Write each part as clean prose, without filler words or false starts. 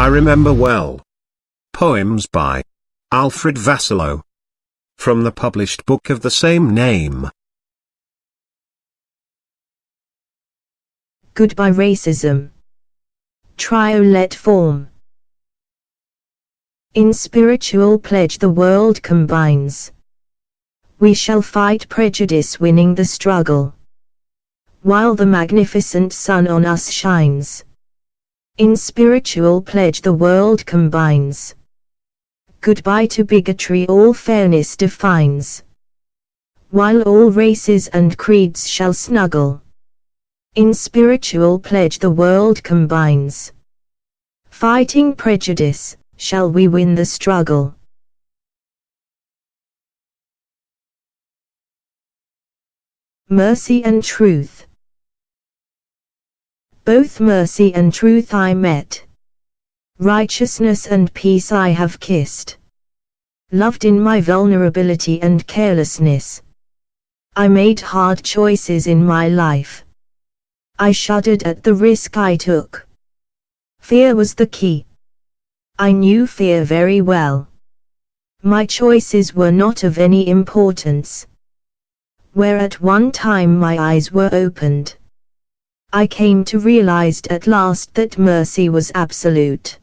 I remember well. Poems by Alfred Vassallo. From the published book of the same name. Goodbye racism. Triolet form. In spiritual pledge the world combines. We shall fight prejudice, winning the struggle, while the magnificent sun on us shines. In spiritual pledge the world combines. Goodbye to bigotry, all fairness defines, while all races and creeds shall snuggle. In spiritual pledge the world combines. Fighting prejudice, shall we win the struggle. Mercy and truth. Both mercy and truth I met. Righteousness and peace I have kissed. Loved in my vulnerability and carelessness. I made hard choices in my life. I shuddered at the risk I took. Fear was the key. I knew fear very well. My choices were not of any importance. Where at one time my eyes were opened, I came to realize at last that mercy was absolute,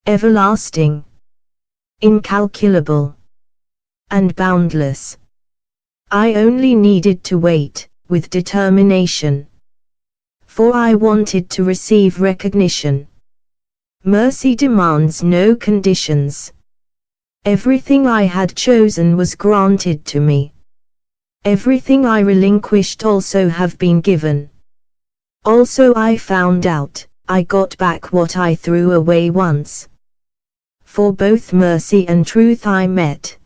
everlasting, incalculable, and boundless. I only needed to wait, with determination, for I wanted to receive recognition. Mercy demands no conditions. Everything I had chosen was granted to me. Everything I relinquished also have been given. Also I found out, I got back what I threw away once. For both mercy and truth I met.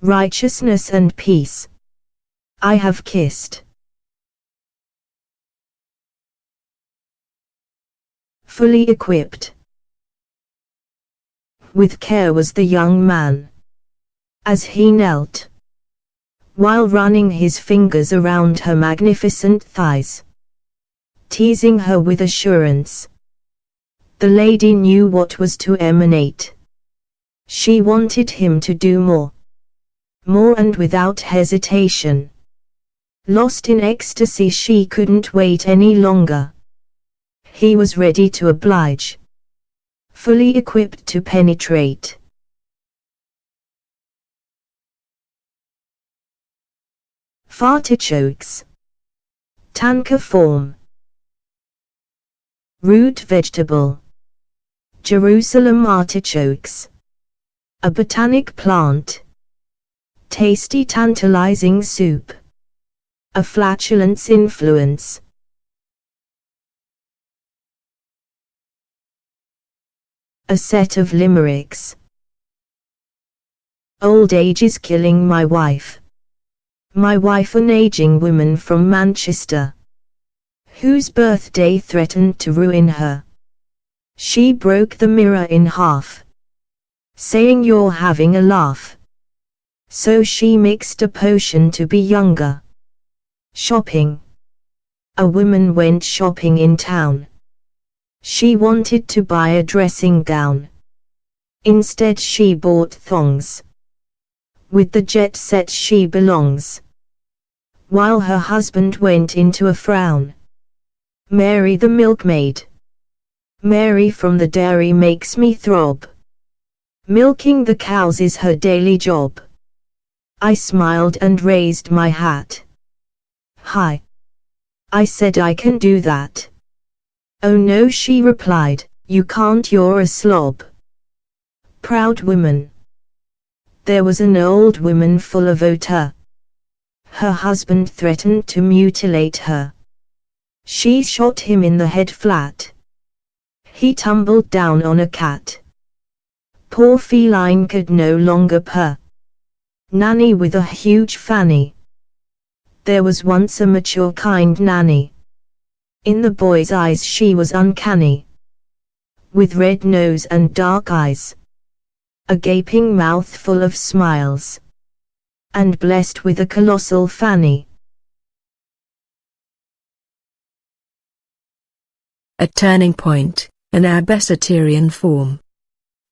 Righteousness and peace I have kissed. Fully equipped. With care was the young man, as he knelt, while running his fingers around her magnificent thighs, teasing her with assurance. The lady knew what was to emanate. She wanted him to do more and without hesitation. Lost in ecstasy, she couldn't wait any longer. He was ready to oblige, fully equipped to penetrate. Artichokes. Tanka form. Root vegetable. Jerusalem artichokes. A botanic plant. Tasty tantalizing soup. A flatulence influence. A set of limericks. Old age is killing my wife. My wife, an aging woman from Manchester, whose birthday threatened to ruin her. She broke the mirror in half, saying you're having a laugh. So she mixed a potion to be younger. Shopping. A woman went shopping in town. She wanted to buy a dressing gown. Instead she bought thongs. With the jet set she belongs. While her husband went into a frown. Mary the milkmaid. Mary from the dairy makes me throb. Milking the cows is her daily job. I smiled and raised my hat. Hi. I said I can do that. Oh no, she replied, you can't, you're a slob. Proud woman. There was an old woman full of otter. Her husband threatened to mutilate her. She shot him in the head flat. He tumbled down on a cat. Poor feline could no longer purr. Nanny with a huge fanny. There was once a mature kind nanny. In the boy's eyes she was uncanny. With red nose and dark eyes. A gaping mouth full of smiles. And blessed with a colossal fanny. A turning point an abyssitarian form.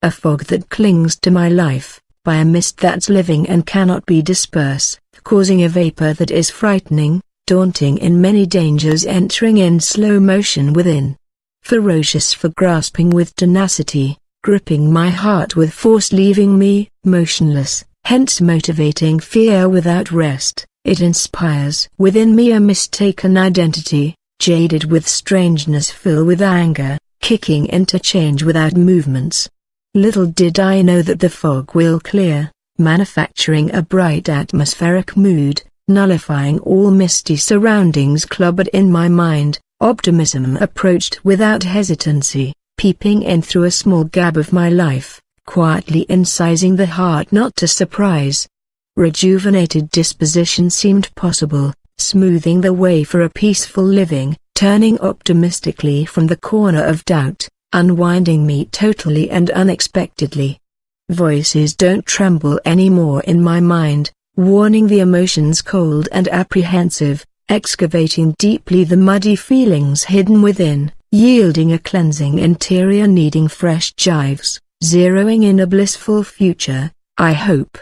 A fog that clings to my life, by a mist that's living and cannot be dispersed, causing a vapor that is frightening, daunting in many dangers, entering in slow motion within. Ferocious for grasping with tenacity, gripping my heart with force, leaving me motionless, hence motivating fear without rest. It inspires within me a mistaken identity, jaded with strangeness, filled with anger, kicking into change without movements. Little did I know that the fog will clear, manufacturing a bright atmospheric mood, nullifying all misty surroundings clubbered in my mind. Optimism approached without hesitancy, peeping in through a small gap of my life, quietly incising the heart not to surprise. Rejuvenated disposition seemed possible, smoothing the way for a peaceful living, turning optimistically from the corner of doubt, unwinding me totally and unexpectedly. Voices don't tremble anymore in my mind, warning the emotions cold and apprehensive, excavating deeply the muddy feelings hidden within, yielding a cleansing interior needing fresh gyves, zeroing in a blissful future, I hope.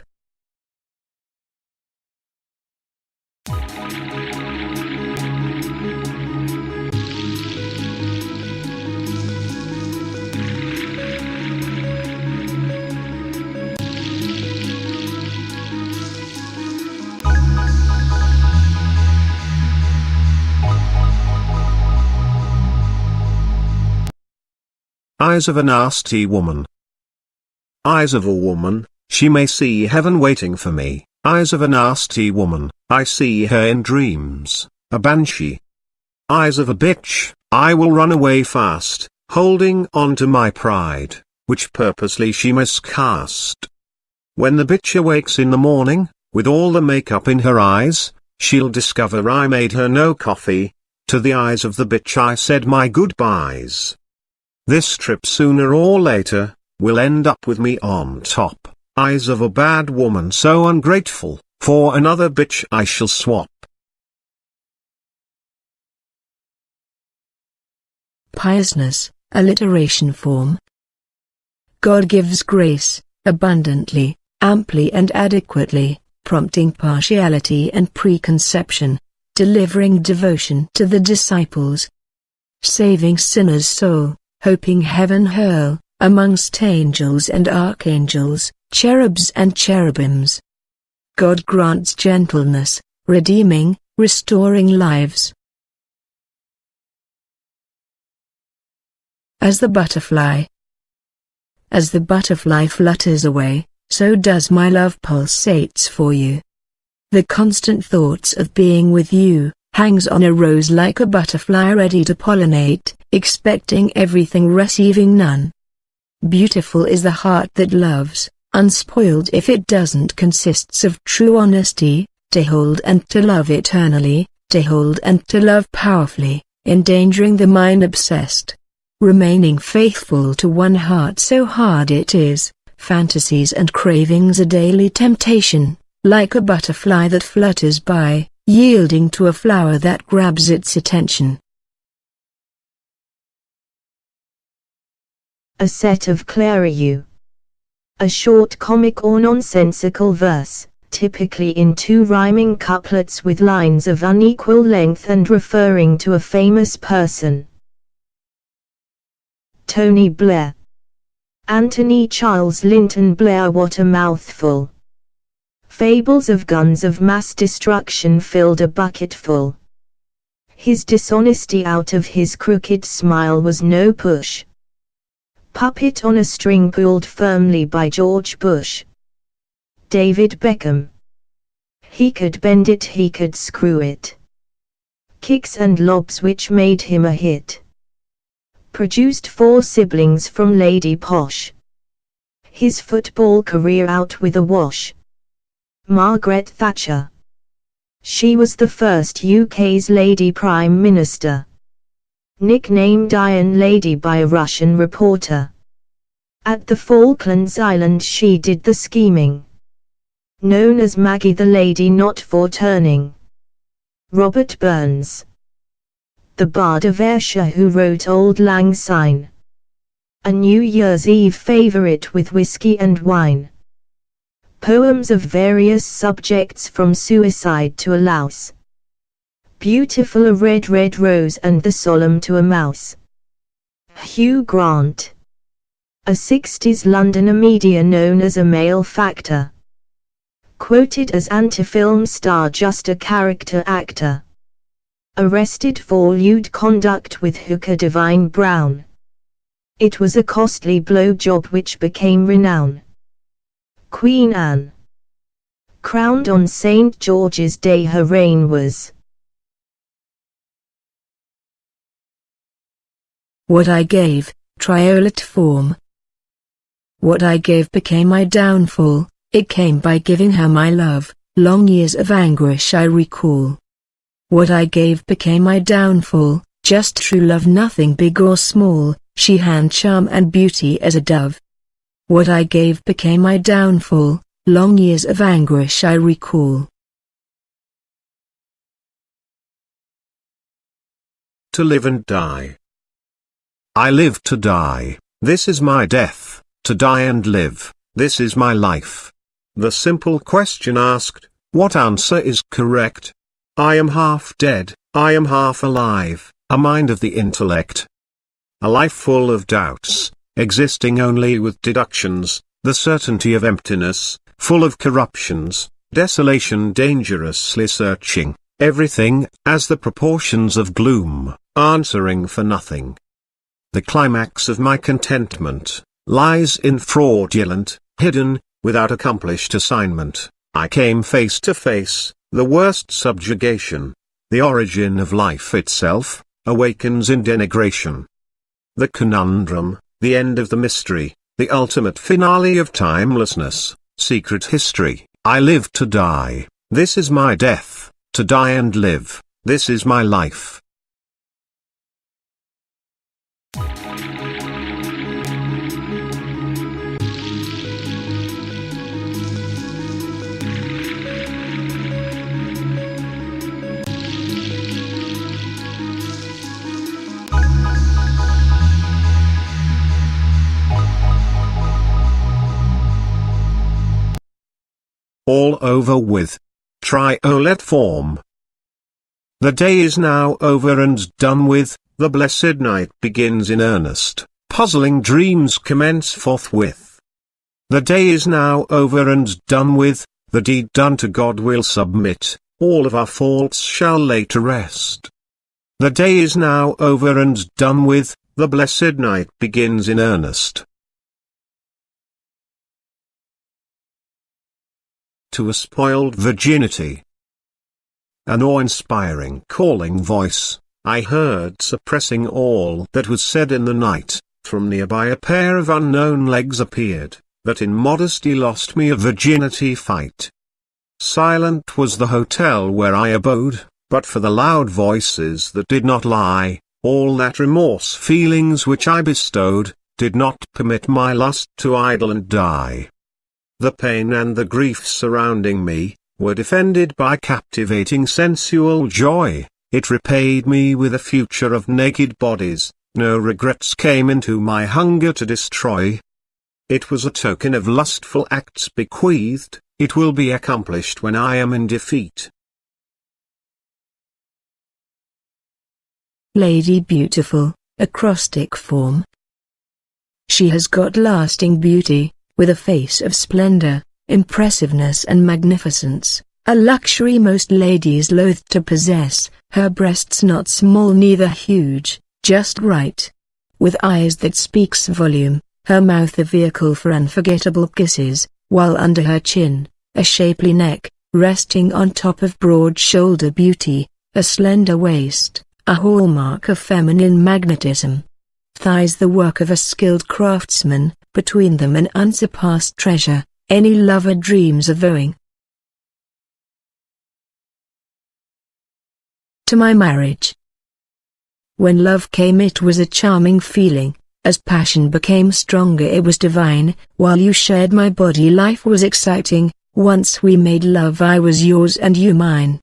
Eyes of a nasty woman. Eyes of a woman, she may see heaven waiting for me. Eyes of a nasty woman, I see her in dreams, a banshee. Eyes of a bitch, I will run away fast, holding on to my pride, which purposely she miscast. When the bitch awakes in the morning, with all the makeup in her eyes, she'll discover I made her no coffee. To the eyes of the bitch I said my goodbyes. This trip sooner or later, will end up with me on top. Eyes of a bad woman so ungrateful, for another bitch I shall swap. Piousness, alliteration form. God gives grace, abundantly, amply and adequately, prompting partiality and preconception, delivering devotion to the disciples, saving sinners' soul, hoping heaven hurl, amongst angels and archangels, cherubs and cherubims. God grants gentleness, redeeming, restoring lives. As the butterfly. As the butterfly flutters away, so does my love pulsates for you. The constant thoughts of being with you, hangs on a rose like a butterfly ready to pollinate, expecting everything, receiving none. Beautiful is the heart that loves, unspoiled if it doesn't, consists of true honesty, to hold and to love eternally, to hold and to love powerfully, endangering the mind obsessed. Remaining faithful to one heart so hard it is, fantasies and cravings a daily temptation, like a butterfly that flutters by, yielding to a flower that grabs its attention. A set of Clariu. A short comic or nonsensical verse, typically in two rhyming couplets with lines of unequal length and referring to a famous person. Tony Blair. Anthony Charles Linton Blair. What a mouthful. Fables of guns of mass destruction filled a bucketful. His dishonesty out of his crooked smile was no push. Puppet on a string pulled firmly by George Bush. David Beckham. He could bend it, he could screw it. Kicks and lobs which made him a hit. Produced 4 siblings from Lady Posh. His football career out with a wash. Margaret Thatcher. She was the first UK's Lady Prime Minister. Nicknamed Iron Lady by a Russian reporter. At the Falklands Islands she did the scheming. Known as Maggie the Lady Not for Turning. Robert Burns. The Bard of Ayrshire who wrote Auld Lang Syne. A New Year's Eve favorite with whiskey and wine. Poems of various subjects from suicide to a louse. Beautiful a red red rose and the solemn to a mouse. Hugh Grant. A 60s Londoner media known as a male factor. Quoted as anti-film star, just a character actor. Arrested for lewd conduct with hooker Divine Brown. It was a costly blowjob which became renown. Queen Anne. Crowned on St. George's Day, her reign was. What I gave, triolate form. What I gave became my downfall, it came by giving her my love, long years of anguish I recall. What I gave became my downfall, just true love, nothing big or small, she hand charm and beauty as a dove. What I gave became my downfall, long years of anguish I recall. To live and die. I live to die, this is my death, to die and live, this is my life. The simple question asked, what answer is correct? I am half dead, I am half alive, a mind of the intellect. A life full of doubts, existing only with deductions, the certainty of emptiness, full of corruptions, desolation dangerously searching, everything as the proportions of gloom, answering for nothing. The climax of my contentment lies in fraudulent, hidden, without accomplished assignment. I came face to face, the worst subjugation. The origin of life itself awakens in denigration. The conundrum, the end of the mystery, the ultimate finale of timelessness, secret history. I live to die, this is my death, to die and live, this is my life. All over with. Triolate form. The day is now over and done with, the blessed night begins in earnest, puzzling dreams commence forthwith. The day is now over and done with, the deed done to God we'll submit, all of our faults shall lay to rest. The day is now over and done with, the blessed night begins in earnest. To a spoiled virginity. An awe-inspiring calling voice, I heard suppressing all that was said in the night, from nearby a pair of unknown legs appeared, that in modesty lost me a virginity fight. Silent was the hotel where I abode, but for the loud voices that did not lie, all that remorse feelings which I bestowed, did not permit my lust to idle and die. The pain and the grief surrounding me, were defended by captivating sensual joy, it repaid me with a future of naked bodies, no regrets came into my hunger to destroy. It was a token of lustful acts bequeathed, it will be accomplished when I am in defeat. Lady Beautiful, acrostic form. She has got lasting beauty, with a face of splendor, impressiveness and magnificence, a luxury most ladies loathe to possess, her breasts not small neither huge, just right. With eyes that speaks volume, her mouth a vehicle for unforgettable kisses, while under her chin, a shapely neck, resting on top of broad shoulder beauty, a slender waist, a hallmark of feminine magnetism. Thighs the work of a skilled craftsman, between them an unsurpassed treasure, any lover dreams of owing. To my marriage. When love came it was a charming feeling, as passion became stronger it was divine, while you shared my body life was exciting, once we made love I was yours and you mine.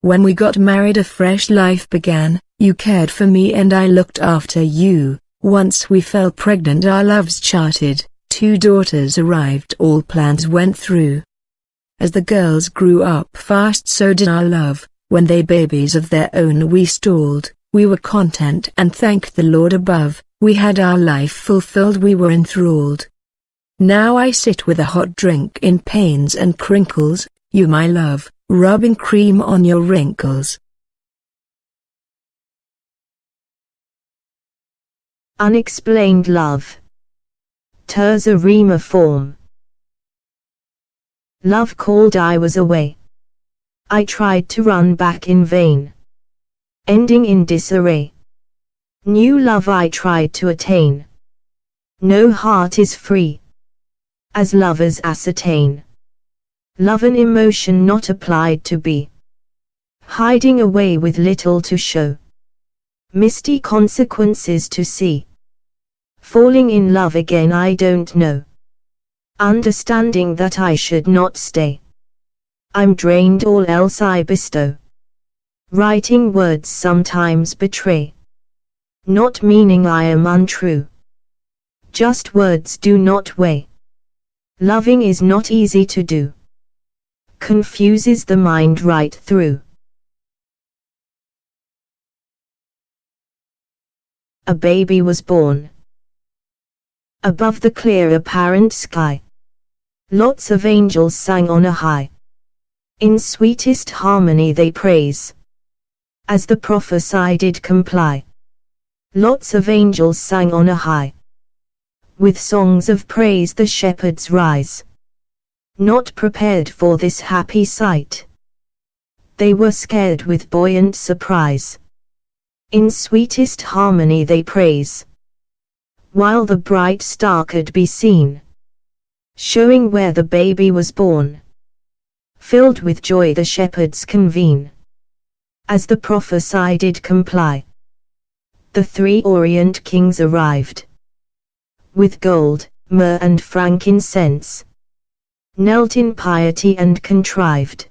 When we got married a fresh life began, you cared for me and I looked after you, Once we fell pregnant, our loves charted, 2 daughters arrived, all plans went through. As the girls grew up fast, so did our love. When they babies of their own we stalled, we were content and thanked the Lord above. We had our life fulfilled, we were enthralled. Now I sit with a hot drink in pains and crinkles, you my love, rubbing cream on your wrinkles. Unexplained love. Terza rima form. Love called, I was away. I tried to run back in vain, ending in disarray. New love I tried to attain. No heart is free, as lovers ascertain. Love an emotion not applied to be, hiding away with little to show, misty consequences to see. Falling in love again I don't know, understanding that I should not stay. I'm drained, all else I bestow. Writing words sometimes betray, not meaning I am untrue. Just words do not weigh. Loving is not easy to do, confuses the mind right through. A baby was born. Above the clear apparent sky, lots of angels sang on a high. In sweetest harmony they praise, as the prophesy did comply. Lots of angels sang on a high, with songs of praise the shepherds rise. Not prepared for this happy sight, they were scared with buoyant surprise. In sweetest harmony they praise, while the bright star could be seen, showing where the baby was born. Filled with joy the shepherds convene, as the prophesy did comply. The 3 Orient kings arrived, with gold, myrrh and frankincense, knelt in piety and contrived.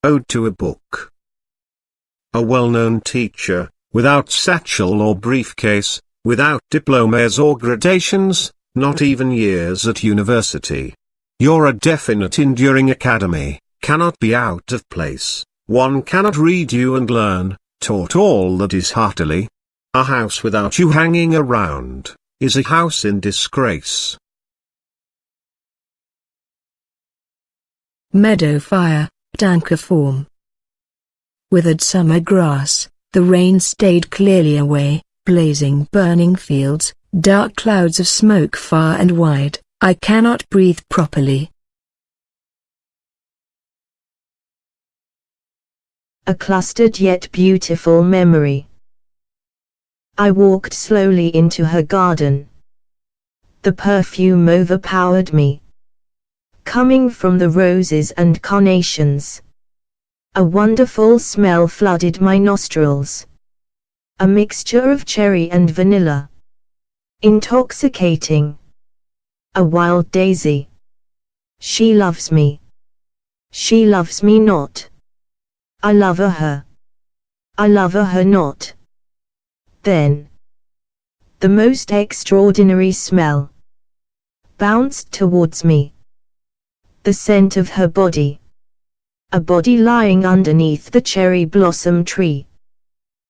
Ode to a book. A well-known teacher, without satchel or briefcase, without diplomas or gradations, not even years at university. You're a definite enduring academy, cannot be out of place. One cannot read you and learn, taught all that is heartily. A house without you hanging around, is a house in disgrace. Meadow fire, Danker form. Withered summer grass, the rain stayed clearly away, blazing burning fields, dark clouds of smoke far and wide, I cannot breathe properly. A clustered yet beautiful memory. I walked slowly into her garden. The perfume overpowered me, coming from the roses and carnations. A wonderful smell flooded my nostrils, a mixture of cherry and vanilla, intoxicating. A wild daisy. She loves me. She loves me not. I love her. I love her not. Then, the most extraordinary smell bounced towards me. The scent of her body. A body lying underneath the cherry blossom tree.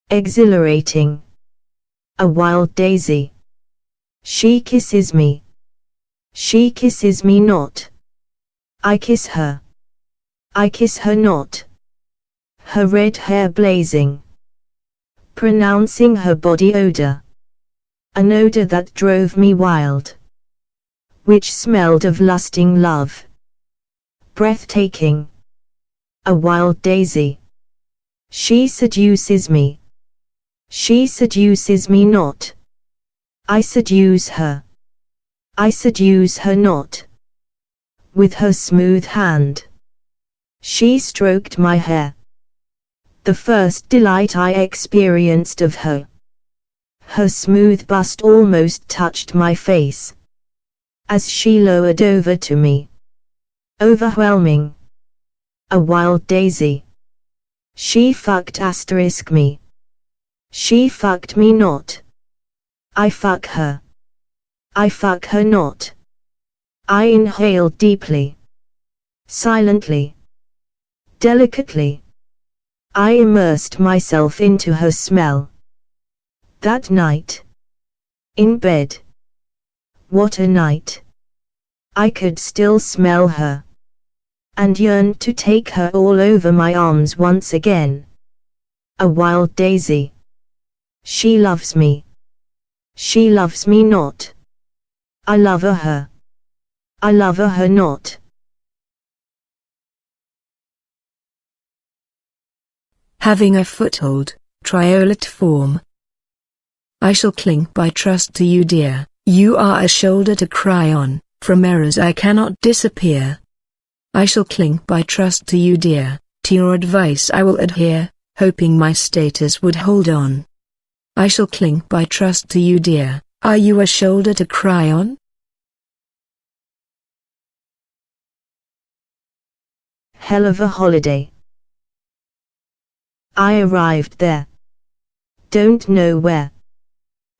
Exhilarating. A wild daisy. She kisses me. She kisses me not. I kiss her. I kiss her not. Her red hair blazing, pronouncing her body odor. An odor that drove me wild, which smelled of lusting love. Breathtaking. A wild daisy. She seduces me. She seduces me not. I seduce her. I seduce her not. With her smooth hand, she stroked my hair. The first delight I experienced of her. Her smooth bust almost touched my face, as she lowered over to me. Overwhelming. A wild daisy. She fucked me. She fucked me not. I fuck her. I fuck her not. I inhaled deeply. Silently. Delicately. I immersed myself into her smell. That night. In bed. What a night. I could still smell her. And yearned to take her all over my arms once again. A wild daisy. She loves me. She loves me not. I love her. I love her not. Having a foothold, triolet form. I shall cling by trust to you, dear. You are a shoulder to cry on. From errors I cannot disappear. I shall cling by trust to you, dear. To your advice I will adhere, hoping my status would hold on. I shall cling by trust to you, dear. Are you a shoulder to cry on? Hell of a holiday. I arrived there. Don't know where.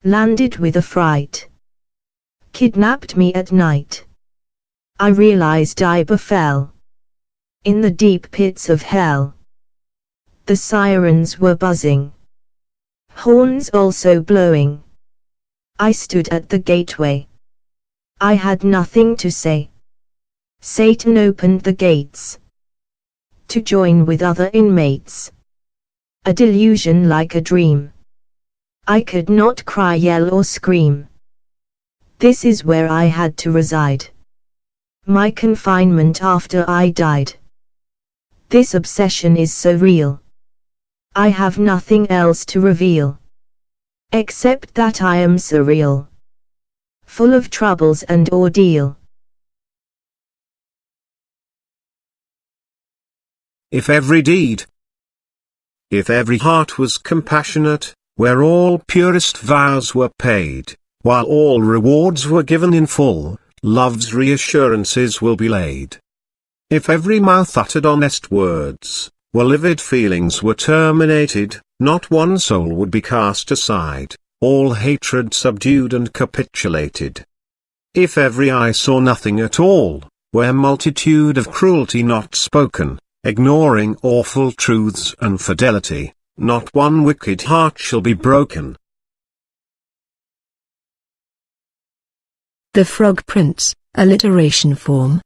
Landed with a fright. Kidnapped me at night. I realized I befell in the deep pits of hell. The sirens were buzzing, horns also blowing. I stood at the gateway. I had nothing to say. Satan opened the gates to join with other inmates. A delusion like a dream. I could not cry, yell or scream. This is where I had to reside. My confinement after I died. This obsession is so real. I have nothing else to reveal, except that I am surreal, full of troubles and ordeal. If every deed, if every heart was compassionate, where all purest vows were paid, while all rewards were given in full, love's reassurances will be laid. If every mouth uttered honest words, where livid feelings were terminated, not one soul would be cast aside, all hatred subdued and capitulated. If every eye saw nothing at all, where multitude of cruelty not spoken, ignoring awful truths and fidelity, not one wicked heart shall be broken. The Frog Prince, alliteration form.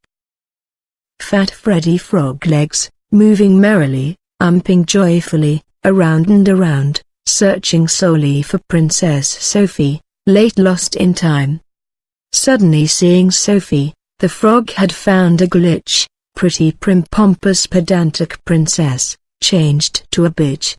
Fat Freddy Frog legs, moving merrily, umping joyfully, around and around, searching solely for Princess Sophie, late lost in time. Suddenly seeing Sophie, the frog had found a glitch, pretty prim pompous pedantic princess, changed to a bitch.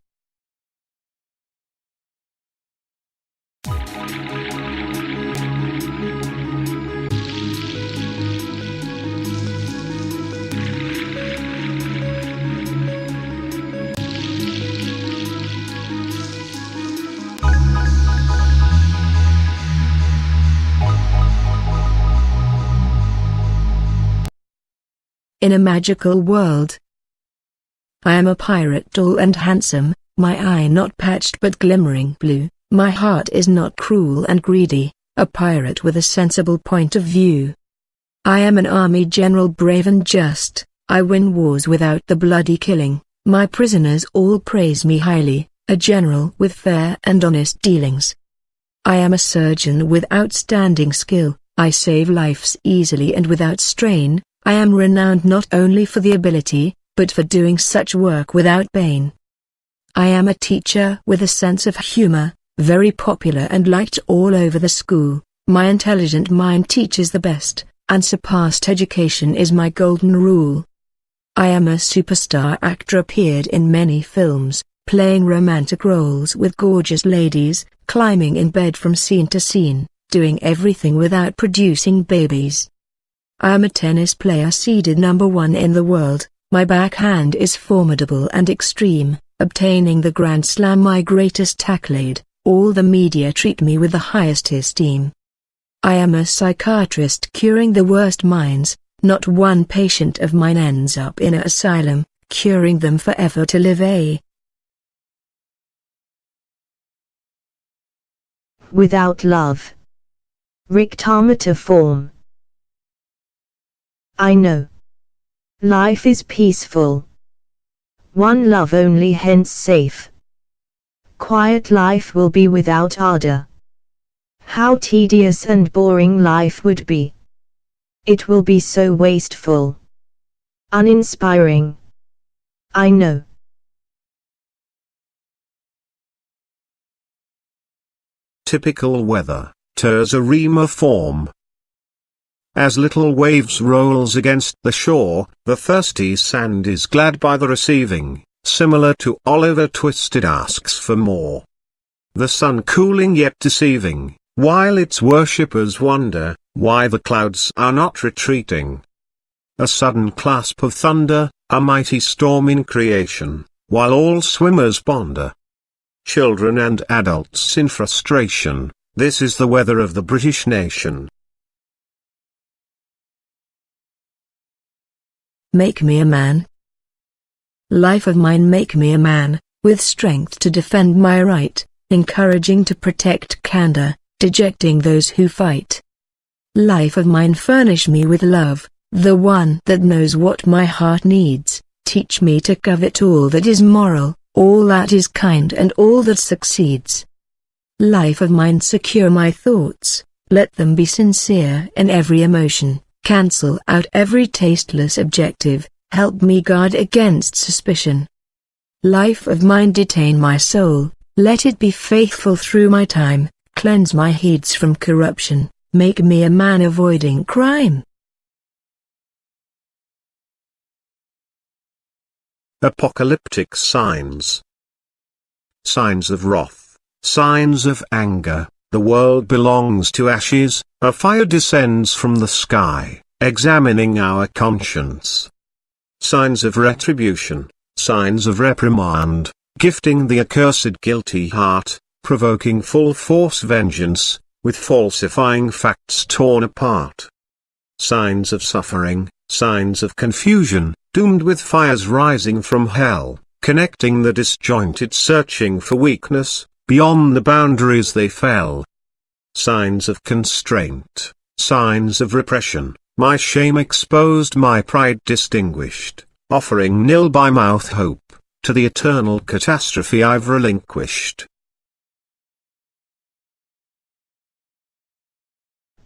In a magical world. I am a pirate tall and handsome, my eye not patched but glimmering blue, my heart is not cruel and greedy, a pirate with a sensible point of view. I am an army general brave and just, I win wars without the bloody killing, my prisoners all praise me highly, a general with fair and honest dealings. I am a surgeon with outstanding skill, I save lives easily and without strain. I am renowned not only for the ability, but for doing such work without pain. I am a teacher with a sense of humor, very popular and liked all over the school. My intelligent mind teaches the best, unsurpassed education is my golden rule. I am a superstar actor, appeared in many films, playing romantic roles with gorgeous ladies, climbing in bed from scene to scene, doing everything without producing babies. I am a tennis player seeded #1 in the world. My backhand is formidable and extreme, obtaining the Grand Slam my greatest accolade. All the media treat me with the highest esteem. I am a psychiatrist curing the worst minds. Not one patient of mine ends up in an asylum, curing them forever to live. Without love. Rictometer form. I know. Life is peaceful. One love only, hence safe. Quiet life will be without ardor. How tedious and boring life would be. It will be so wasteful. Uninspiring. I know. Typical weather, terzoema form. As little waves rolls against the shore, the thirsty sand is glad by the receiving, similar to Oliver Twisted asks for more. The sun cooling yet deceiving, while its worshippers wonder, why the clouds are not retreating. A sudden clasp of thunder, a mighty storm in creation, while all swimmers ponder. Children and adults in frustration, this is the weather of the British nation. Make me a man. Life of mine, make me a man, with strength to defend my right, encouraging to protect candor, dejecting those who fight. Life of mine, furnish me with love, the one that knows what my heart needs, teach me to covet all that is moral, all that is kind and all that succeeds. Life of mine, secure my thoughts, let them be sincere in every emotion. Cancel out every tasteless objective, help me guard against suspicion. Life of mine, detain my soul, let it be faithful through my time, cleanse my heeds from corruption, make me a man avoiding crime. Apocalyptic signs. Signs of wrath, signs of anger. The world belongs to ashes, a fire descends from the sky, examining our conscience. Signs of retribution, signs of reprimand, gifting the accursed guilty heart, provoking full force vengeance, with falsifying facts torn apart. Signs of suffering, signs of confusion, doomed with fires rising from hell, connecting the disjointed, searching for weakness. Beyond the boundaries they fell. Signs of constraint, signs of repression, my shame exposed, my pride distinguished, offering nil by mouth hope, to the eternal catastrophe I've relinquished.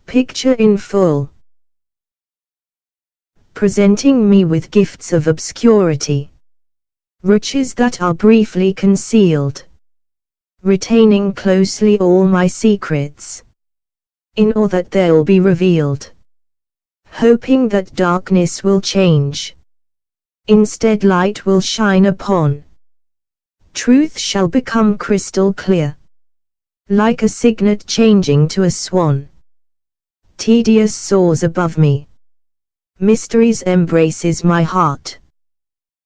Picture in full. Presenting me with gifts of obscurity. Riches that are briefly concealed. Retaining closely all my secrets, in all that they'll be revealed. Hoping that darkness will change. Instead light will shine upon. Truth shall become crystal clear. Like a cygnet changing to a swan. Tedious soars above me. Mysteries embraces my heart.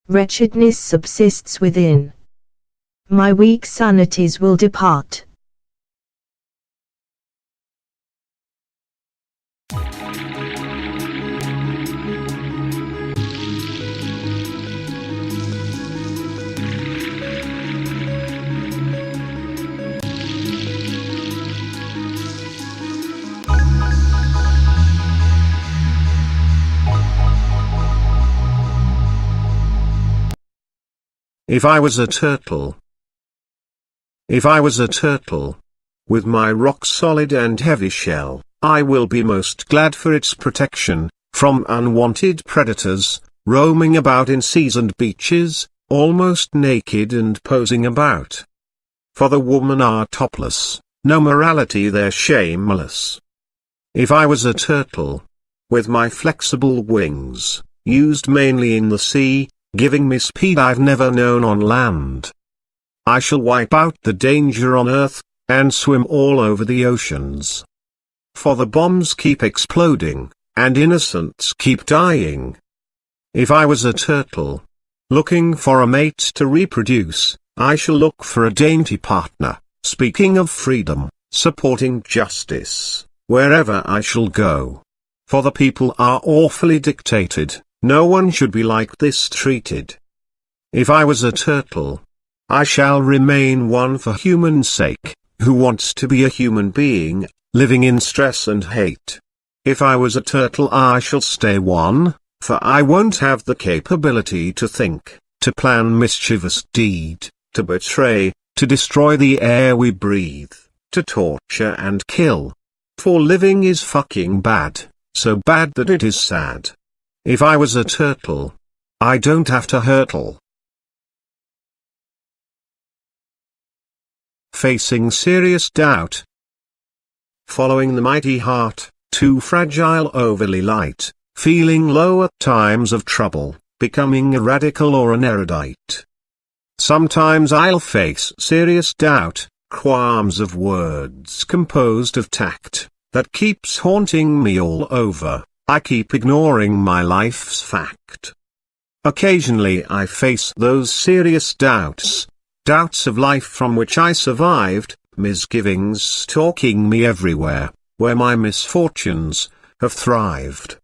Wretchedness subsists within. My weak sanities will depart. If I was a turtle. If I was a turtle, with my rock-solid and heavy shell, I will be most glad for its protection, from unwanted predators, roaming about in seas and beaches, almost naked and posing about. For the women are topless, no morality they're shameless. If I was a turtle, with my flexible wings, used mainly in the sea, giving me speed I've never known on land, I shall wipe out the danger on earth, and swim all over the oceans. For the bombs keep exploding, and innocents keep dying. If I was a turtle, looking for a mate to reproduce, I shall look for a dainty partner, speaking of freedom, supporting justice, wherever I shall go. For the people are awfully dictated, no one should be like this treated. If I was a turtle, I shall remain one for human sake, who wants to be a human being, living in stress and hate. If I was a turtle I shall stay one, for I won't have the capability to think, to plan mischievous deed, to betray, to destroy the air we breathe, to torture and kill. For living is fucking bad, so bad that it is sad. If I was a turtle, I don't have to hurtle. Facing serious doubt. Following the mighty heart, too fragile, overly light, feeling low at times of trouble, becoming a radical or an erudite. Sometimes I'll face serious doubt, qualms of words composed of tact, that keeps haunting me all over. I keep ignoring my life's fact. Occasionally I face those serious doubts, doubts of life from which I survived, misgivings stalking me everywhere, where my misfortunes have thrived.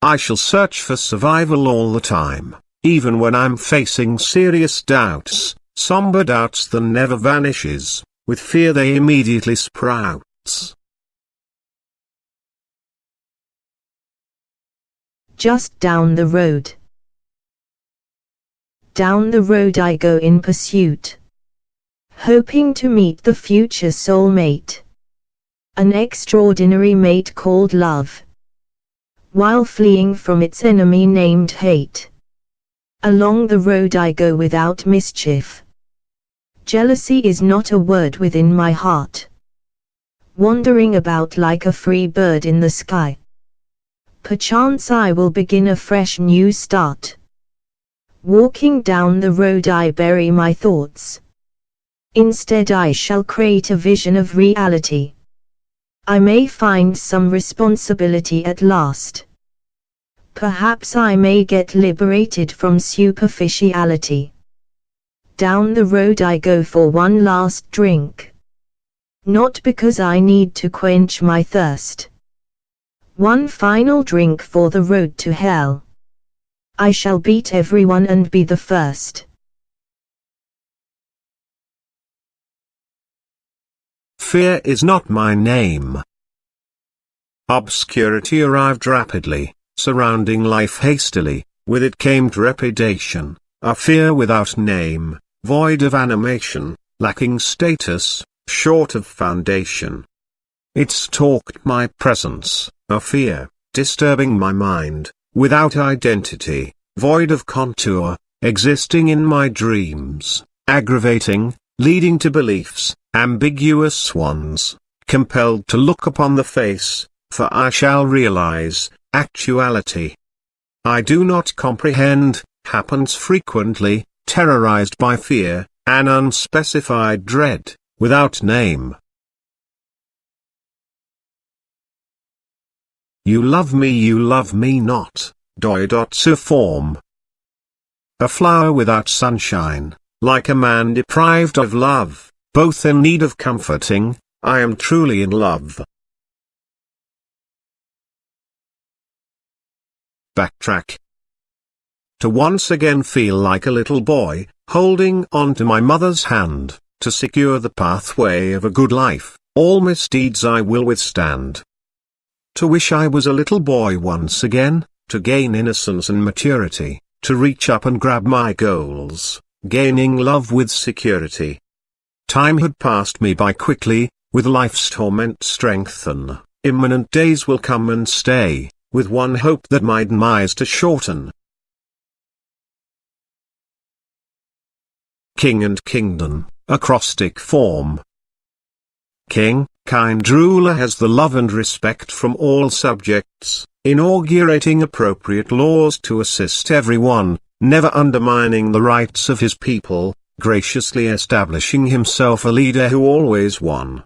I shall search for survival all the time, even when I'm facing serious doubts, somber doubts that never vanishes, with fear they immediately sprouts. Just down the road. Down the road I go in pursuit, hoping to meet the future soulmate, an extraordinary mate called love, while fleeing from its enemy named hate. Along the road I go without mischief. Jealousy is not a word within my heart, wandering about like a free bird in the sky. Perchance I will begin a fresh new start. Walking down the road I bury my thoughts. Instead I shall create a vision of reality. I may find some responsibility at last. Perhaps I may get liberated from superficiality. Down the road I go for one last drink. Not because I need to quench my thirst. One final drink for the road to hell. I shall beat everyone and be the first. Fear is not my name. Obscurity arrived rapidly, surrounding life hastily, with it came trepidation, a fear without name, void of animation, lacking status, short of foundation. It stalked my presence, a fear, disturbing my mind, without identity, void of contour, existing in my dreams, aggravating, leading to beliefs, ambiguous ones, compelled to look upon the face, for I shall realize, actuality. I do not comprehend, happens frequently, terrorized by fear, an unspecified dread, without name. You love me not, doi.su form. A flower without sunshine, like a man deprived of love, both in need of comforting, I am truly in love. Backtrack. To once again feel like a little boy, holding on to my mother's hand, to secure the pathway of a good life, all misdeeds I will withstand. To wish I was a little boy once again, to gain innocence and maturity, to reach up and grab my goals, gaining love with security. Time had passed me by quickly, with life's torment strengthen, imminent days will come and stay, with one hope that my demise to shorten. King and kingdom, acrostic form. King, kind ruler, has the love and respect from all subjects, inaugurating appropriate laws to assist everyone, never undermining the rights of his people, graciously establishing himself a leader who always won.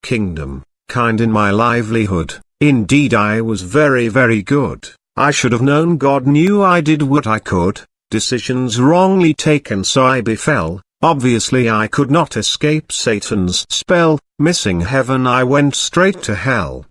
Kingdom, kind in my livelihood, Indeed I was very very good. I should have known God knew I did what I could. Decisions wrongly taken so I befell. Obviously I could not escape Satan's spell. Missing heaven I went straight to hell.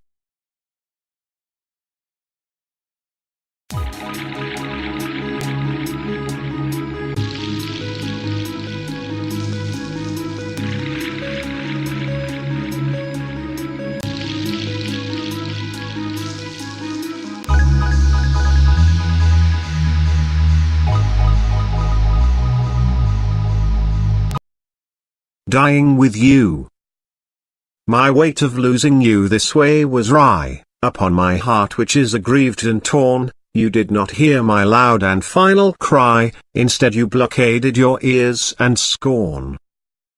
Dying with you. My weight of losing you this way was wry, upon my heart which is aggrieved and torn. You did not hear my loud and final cry, instead you blockaded your ears and scorn.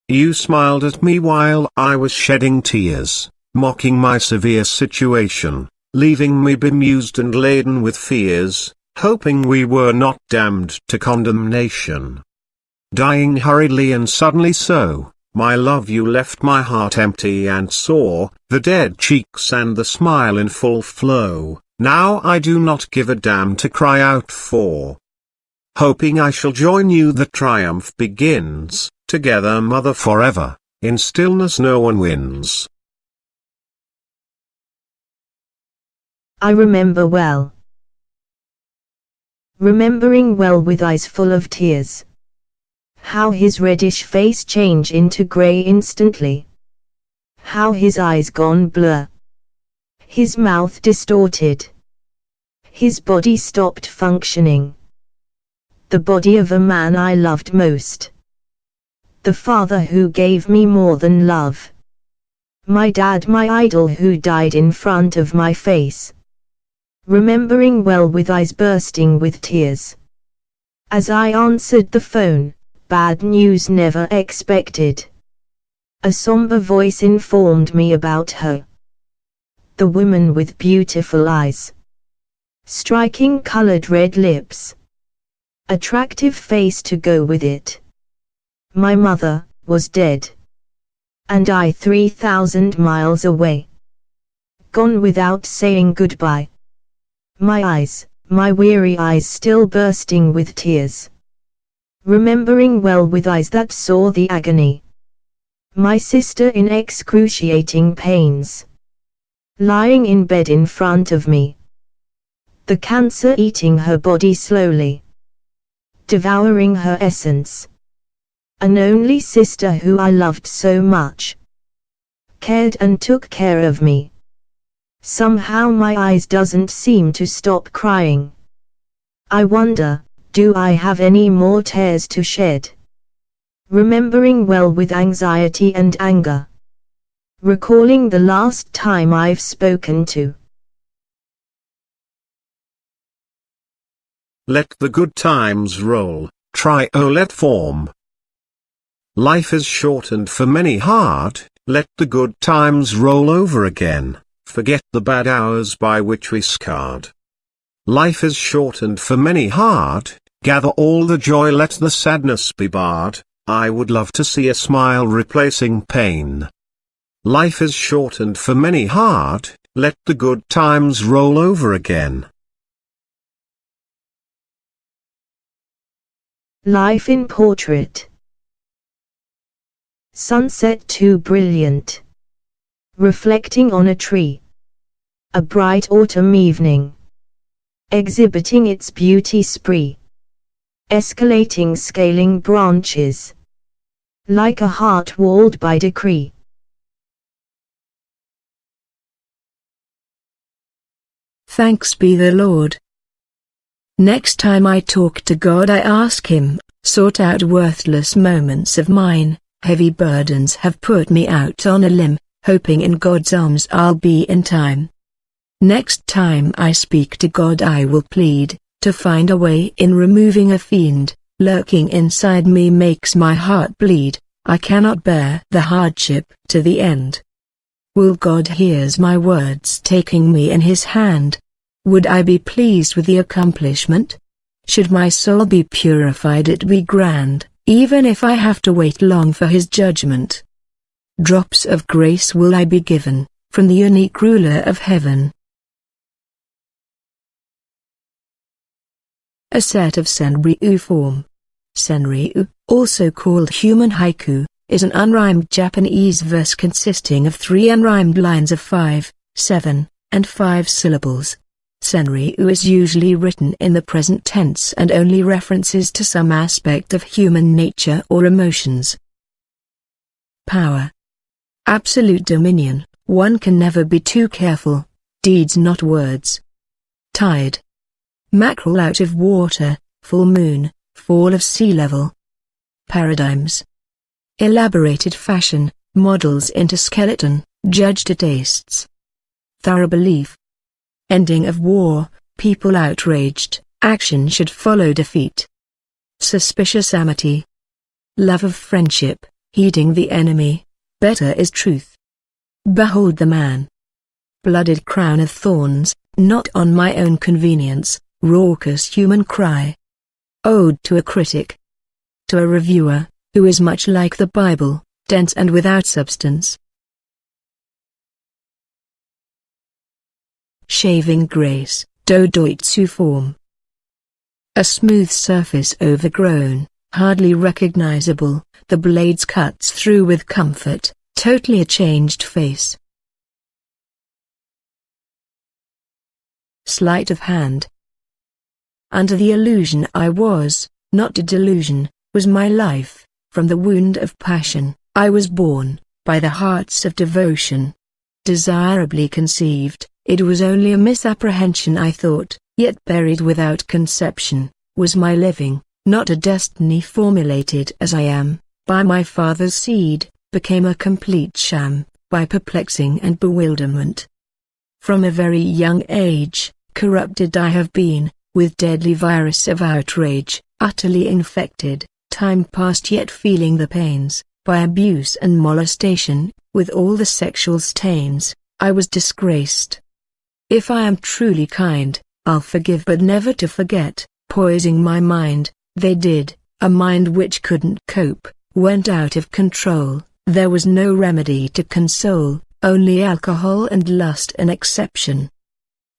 You smiled at me while I was shedding tears, mocking my severe situation, leaving me bemused and laden with fears, hoping we were not damned to condemnation. Dying hurriedly and suddenly so, my love, you left my heart empty and sore, the dead cheeks and the smile in full flow. Now I do not give a damn to cry out for. Hoping I shall join you, the triumph begins, together mother forever, in stillness no one wins. I remember well. Remembering well with eyes full of tears. How his reddish face changed into grey instantly. How his eyes gone blur. His mouth distorted. His body stopped functioning. The body of a man I loved most. The father who gave me more than love. My dad, my idol who died in front of my face. Remembering well with eyes bursting with tears. As I answered the phone, bad news never expected. A somber voice informed me about her. The woman with beautiful eyes. Striking colored red lips. Attractive face to go with it. My mother was dead. And I 3,000 miles away. Gone without saying goodbye. My eyes, my weary eyes still bursting with tears. Remembering well with eyes that saw the agony. My sister in excruciating pains. Lying in bed in front of me. The cancer eating her body slowly. Devouring her essence. An only sister who I loved so much. Cared and took care of me. Somehow my eyes doesn't seem to stop crying. I wonder, do I have any more tears to shed? Remembering well with anxiety and anger. Recalling the last time I've spoken to. Let the good times roll, try let form. Life is short and for many hard, let the good times roll over again, forget the bad hours by which we scarred. Life is short and for many hard, gather all the joy, let the sadness be barred. I would love to see a smile replacing pain. Life is short and for many hard, let the good times roll over again. Life in portrait. Sunset too brilliant. Reflecting on a tree. A bright autumn evening. Exhibiting its beauty spree. Escalating scaling branches. Like a heart walled by decree. Thanks be the Lord. Next time I talk to God I ask Him, sort out worthless moments of mine, heavy burdens have put me out on a limb, hoping in God's arms I'll be in time. Next time I speak to God I will plead, to find a way in removing a fiend, lurking inside me makes my heart bleed, I cannot bear the hardship to the end. Will God hears my words taking me in His hand? Would I be pleased with the accomplishment? Should my soul be purified it be grand, even if I have to wait long for His judgment. Drops of grace will I be given, from the unique ruler of heaven. a set of senryu form. Senryu, also called human haiku, is an unrhymed Japanese verse consisting of 3 unrhymed lines of 5, 7, and 5 syllables. Senryu is usually written in the present tense and only references to some aspect of human nature or emotions. Power. Absolute dominion. One can never be too careful. Deeds not words. Tide. Mackerel out of water, full moon, fall of sea level. Paradigms. Elaborated fashion, models into skeleton, judge to tastes. Thorough belief. Ending of war, people outraged, action should follow defeat. Suspicious amity. Love of friendship, heeding the enemy, better is truth. Behold the man. Blooded crown of thorns, not on my own convenience, raucous human cry. Ode to a critic. To a reviewer, who is much like the Bible, dense and without substance. Shaving grace, dodoitsu form. A smooth surface overgrown, hardly recognizable, the blades cuts through with comfort, totally a changed face. Sleight of hand. Under the illusion I was, not a delusion, was my life, from the wound of passion, I was born, by the hearts of devotion. Desirably conceived, it was only a misapprehension I thought, yet buried without conception, was my living, not a destiny formulated as I am, by my father's seed, became a complete sham, by perplexing and bewilderment. From a very young age, corrupted I have been, with deadly virus of outrage, utterly infected, time past yet feeling the pains, by abuse and molestation, with all the sexual stains, I was disgraced. If I am truly kind, I'll forgive but never to forget, poising my mind, they did, a mind which couldn't cope, went out of control, there was no remedy to console, only alcohol and lust an exception.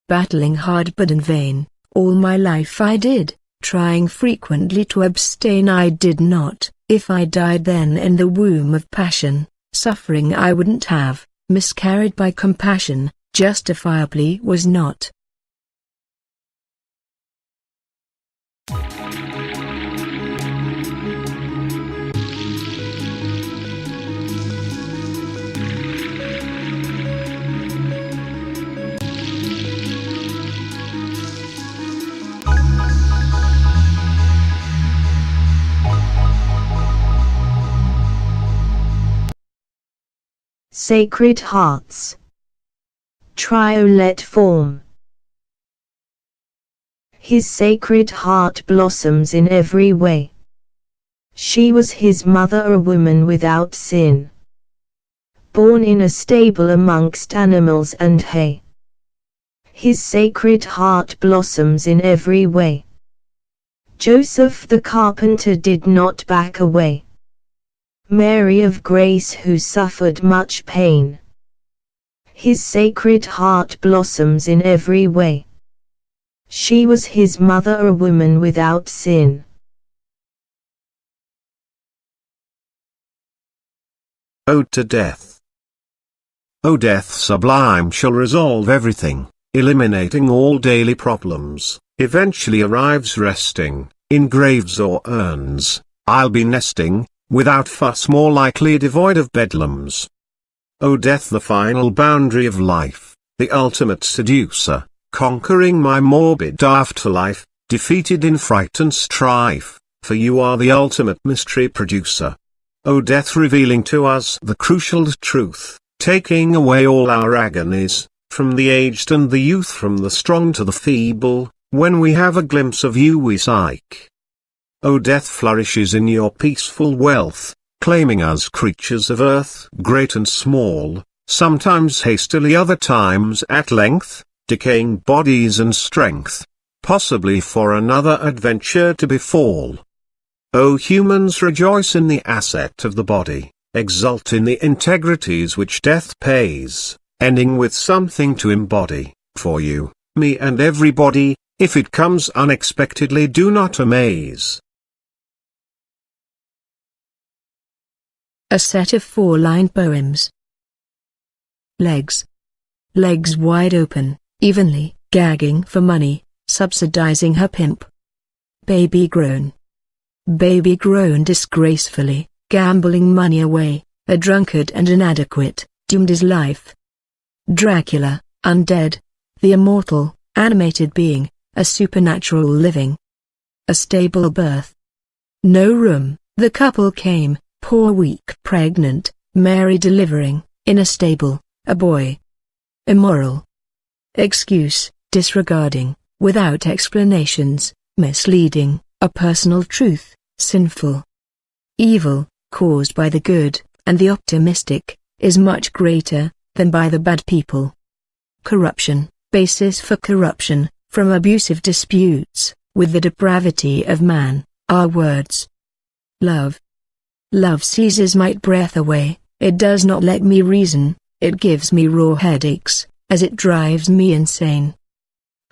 Battling hard but in vain, all my life I did, trying frequently to abstain I did not, if I died then in the womb of passion, suffering I wouldn't have, miscarried by compassion, justifiably was not. Sacred Hearts. Triolet form. His sacred heart blossoms in every way. She was his mother, a woman without sin, born in a stable amongst animals and hay. His sacred heart blossoms in every way. Joseph the carpenter did not back away. Mary of grace who suffered much pain. His sacred heart blossoms in every way. She was his mother, a woman without sin. Ode to Death. O death sublime shall resolve everything, eliminating all daily problems, eventually arrives resting, in graves or urns, I'll be nesting, without fuss more likely devoid of bedlams. O death, the final boundary of life, the ultimate seducer, conquering my morbid afterlife, defeated in fright and strife, for you are the ultimate mystery producer. O death, revealing to us the crucial truth, taking away all our agonies, from the aged and the youth, from the strong to the feeble, when we have a glimpse of you we psych. O death, flourishes in your peaceful wealth, claiming us creatures of earth, great and small, sometimes hastily, other times at length, decaying bodies and strength, possibly for another adventure to befall. O humans, rejoice in the asset of the body, exult in the integrities which death pays, ending with something to embody, for you, me and everybody. If it comes unexpectedly, do not amaze. A set of 4-line poems. Legs. Legs wide open, evenly, gagging for money, subsidizing her pimp. Baby grown. Baby grown disgracefully, gambling money away, a drunkard and inadequate, doomed his life. Dracula, undead, the immortal, animated being, a supernatural living. A stable birth. No room, the couple came, poor weak pregnant, Mary delivering, in a stable, a boy. Immoral. Excuse, disregarding, without explanations, misleading, a personal truth, sinful. Evil, caused by the good, and the optimistic, is much greater, than by the bad people. Corruption, basis for corruption, from abusive disputes, with the depravity of man, are words. Love. Love seizes my breath away, it does not let me reason, it gives me raw headaches, as it drives me insane.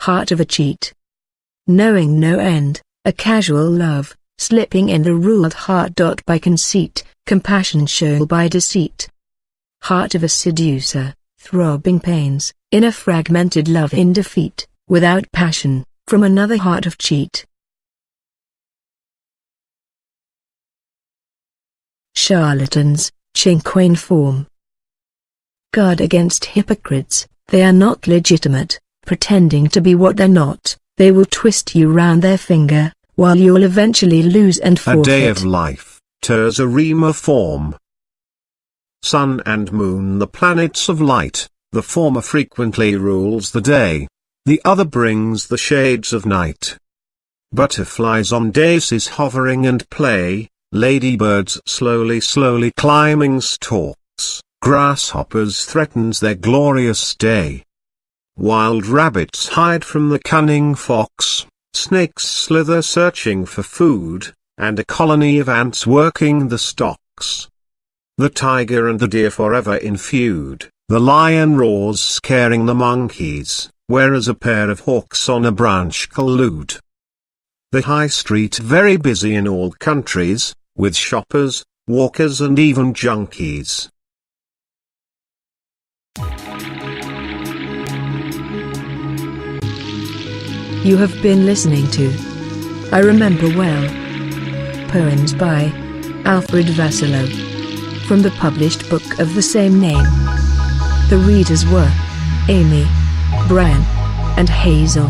Heart of a cheat. Knowing no end, a casual love, slipping in the ruled heart. By conceit, compassion shown by deceit. Heart of a seducer, throbbing pains, in a fragmented love in defeat, without passion, from another heart of cheat. Charlatans, cinquain form. Guard against hypocrites, they are not legitimate, pretending to be what they're not, they will twist you round their finger, while you'll eventually lose and forfeit. A day of life, terzarema form. Sun and moon, the planets of light, the former frequently rules the day, the other brings the shades of night. Butterflies on daisies hovering and play, ladybirds slowly climbing stalks, grasshoppers threatens their glorious day. Wild rabbits hide from the cunning fox, snakes slither searching for food, and a colony of ants working the stocks. The tiger and the deer forever in feud, the lion roars scaring the monkeys, whereas a pair of hawks on a branch collude. The high street very busy in all countries, with shoppers, walkers and even junkies. You have been listening to I Remember Well. Poems by Alfred Vassallo. From the published book of the same name. The readers were Amy, Brian, and Hazel.